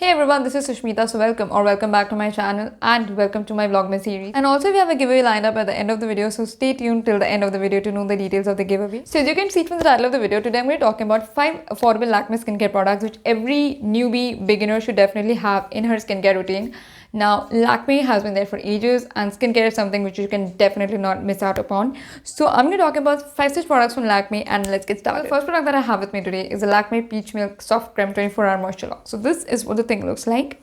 Hey everyone, this is Sushmita. So welcome back to my channel and welcome to my Vlogmas series. And also we have a giveaway lined up at the end of the video, so stay tuned till the end of the video to know the details of the giveaway. So as you can see from the title of the video, today I'm going to be talking about 5 affordable Lakme skincare products which every newbie beginner should definitely have in her skincare routine. Now, Lakme has been there for ages and skincare is something which you can definitely not miss out upon. So I'm going to talk about 5 such products from Lakme and let's get started. The first product that I have with me today is the Lakme Peach Milk Soft Creme 24-Hour Moisture Lock. So this is what the thing looks like.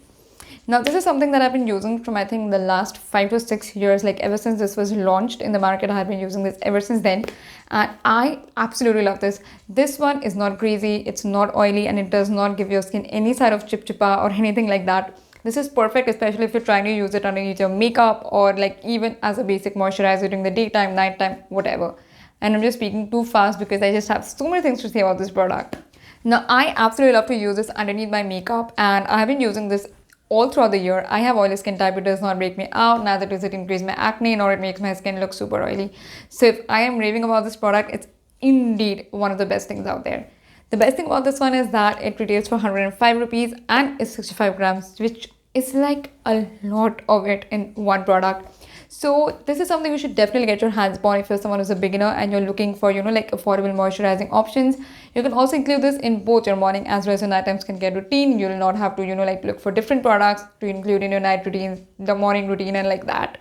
Now, this is something that I've been using from I think the last 5 to 6 years, like ever since this was launched in the market. I have been using this ever since then and I absolutely love this. This one is not greasy, it's not oily, and it does not give your skin any side of chip-chipa or anything like that. This is perfect, especially if you're trying to use it underneath your makeup or like even as a basic moisturizer during the daytime, nighttime, whatever. And I'm just speaking too fast because I just have so many things to say about this product. Now, I absolutely love to use this underneath my makeup and I have been using this all throughout the year. I have oily skin type, it does not break me out, neither does it increase my acne, nor it makes my skin look super oily. So if I am raving about this product, it's indeed one of the best things out there. The best thing about this one is that it retails for 105 rupees and is 65 grams, which is like a lot of it in one product. So this is something you should definitely get your hands on if you're someone who's a beginner and you're looking for, like affordable moisturizing options. You can also include this in both your morning as well as your nighttime skincare routine. You'll not have to, like look for different products to include in your night routine, the morning routine and like that.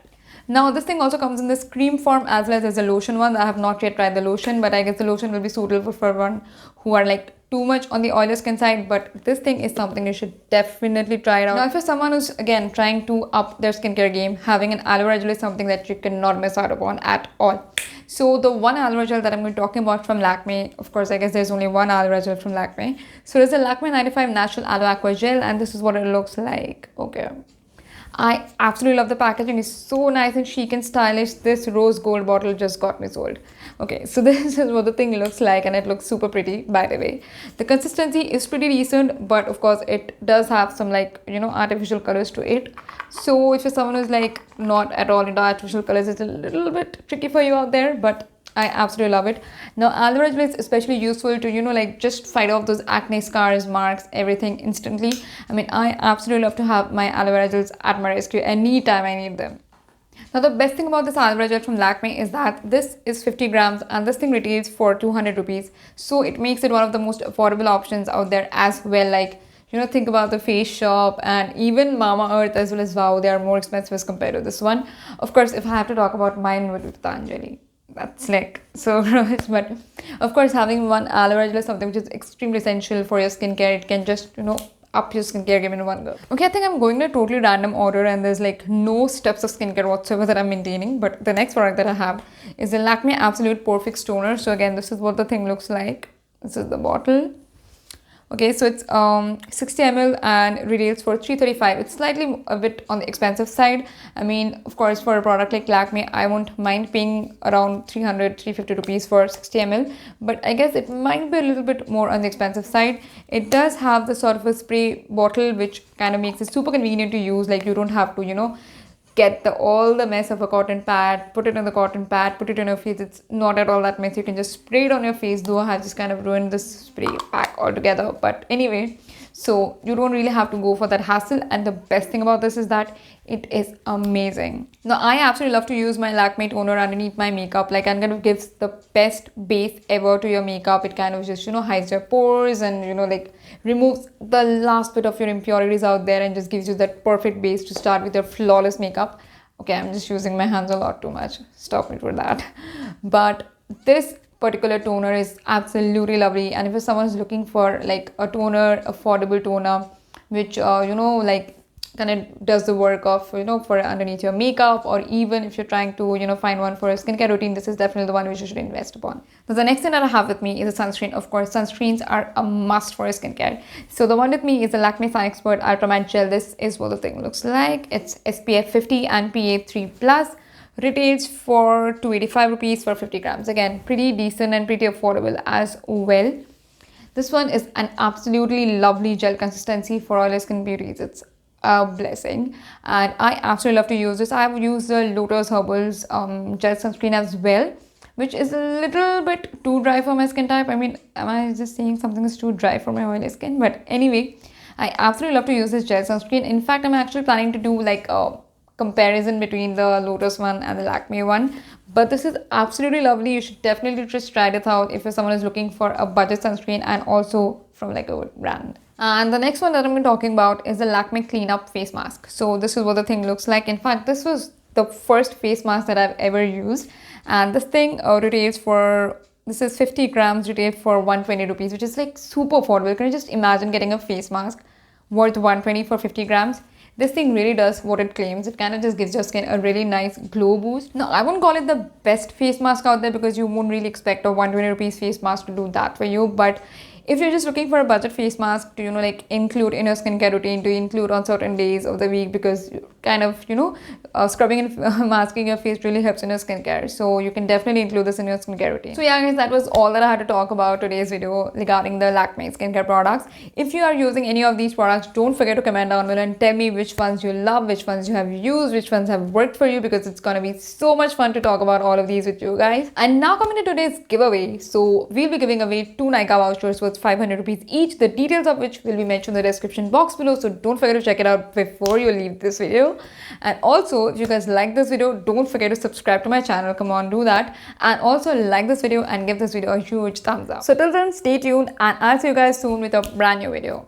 Now, this thing also comes in this cream form as well as a lotion one. I have not yet tried the lotion, but I guess the lotion will be suitable for one who are like too much on the oily skin side, but this thing is something you should definitely try it out. Now, if you're someone who's again trying to up their skincare game, having an aloe vera gel is something that you cannot miss out upon at all. So the one aloe vera gel that I'm going to be talking about from Lakme, of course, I guess there's only one aloe vera gel from Lakme. So there's a Lakme 95 Natural Aloe Aqua Gel and this is what it looks like. Okay. I absolutely love the packaging. It's so nice and chic and stylish. This rose gold bottle just got me sold. Okay, so this is what the thing looks like and it looks super pretty, by the way. The consistency is pretty decent, but of course it does have some artificial colors to it. So if you're someone who's like not at all into artificial colors, it's a little bit tricky for you out there, but I absolutely love it. Now, aloe vera gel is especially useful to, just fight off those acne scars, marks, everything instantly. I mean, I absolutely love to have my aloe vera gels at my rescue anytime I need them. Now, the best thing about this aloe vera gel from Lakme is that this is 50 grams and this thing retails for 200 rupees. So, it makes it one of the most affordable options out there as well. Like, think about the Face Shop and even Mamaearth as well as Wow. They are more expensive as compared to this one. Of course, if I have to talk about mine, would be Patanjali. That's like so gross, but of course having one aloe vera gel is something which is extremely essential for your skincare. It can just up your skincare game in one go. Okay, I think I'm going in a totally random order and there's like no steps of skincare whatsoever that I'm maintaining, but the next product that I have is the Lakme Absolute Pore Fix Toner. So again, this is what the thing looks like. This is the bottle. Okay, so it's 60 ml and retails for 335. It's slightly a bit on the expensive side. I mean, of course, for a product like Lakme, I won't mind paying around 350 rupees for 60 ml. But I guess it might be a little bit more on the expensive side. It does have the sort of a spray bottle, which kind of makes it super convenient to use. Like you don't have to, get all the mess of a cotton pad, put it on the cotton pad, put it on your face. It's not at all that messy. You can just spray it on your face, though I have just kind of ruined this spray pack altogether. But anyway, so you don't really have to go for that hassle. And the best thing about this is that it is amazing. Now, I absolutely love to use my Lakme toner underneath my makeup. Like, and kind of gives the best base ever to your makeup. It kind of just, hides your pores and, like removes the last bit of your impurities out there and just gives you that perfect base to start with your flawless makeup. Okay, I'm just using my hands a lot too much. Stop me for that. But this particular toner is absolutely lovely. And if you're someone who's looking for like a toner, affordable toner, which, kind of does the work of, for underneath your makeup, or even if you're trying to, find one for a skincare routine, this is definitely the one which you should invest upon. Now, the next thing that I have with me is a sunscreen. Of course, sunscreens are a must for a skincare. So the one with me is the Lakme Sun Expert Ultra Matte Gel. This is what the thing looks like. It's SPF 50 and PA3+. Retails for 285 rupees for 50 grams. Again, pretty decent and pretty affordable as well. This one is an absolutely lovely gel consistency for oily skin beauties. It's a blessing and I absolutely love to use this. I've used the Lotus Herbals gel sunscreen as well, which is a little bit too dry for my skin type. I mean, am I just saying something is too dry for my oily skin? But anyway, I absolutely love to use this gel sunscreen. In fact, I'm actually planning to do like a comparison between the Lotus one and the Lakme one. But this is absolutely lovely. You should definitely just try this out if someone is looking for a budget sunscreen and also from like a good brand. And the next one that I'm going to be talking about is the Lakme Clean Up Face Mask. So this is what the thing looks like. In fact, this was the first face mask that I've ever used. And this thing retails for, this is 50 grams, retail for 120 rupees, which is like super affordable. Can you just imagine getting a face mask worth 120 for 50 grams? This thing really does what it claims. It kind of just gives your skin a really nice glow boost. Now, I won't call it the best face mask out there because you won't really expect a 120 rupees face mask to do that for you. But if you're just looking for a budget face mask to, like include in your skincare routine, to include on certain days of the week, because kind of, scrubbing and masking your face really helps in your skincare. So you can definitely include this in your skincare routine. So yeah, guys, that was all that I had to talk about today's video regarding the Lakme skincare products. If you are using any of these products, don't forget to comment down below and tell me which ones you love, which ones you have used, which ones have worked for you, because it's gonna be so much fun to talk about all of these with you guys. And now coming to today's giveaway. So we'll be giving away 2 Nykaa vouchers worth 500 rupees each, the details of which will be mentioned in the description box below. So don't forget to check it out before you leave this video. And also, if you guys like this video, don't forget to subscribe to my channel. Come on, do that. And also like this video and give this video a huge thumbs up. So till then, stay tuned and I'll see you guys soon with a brand new video.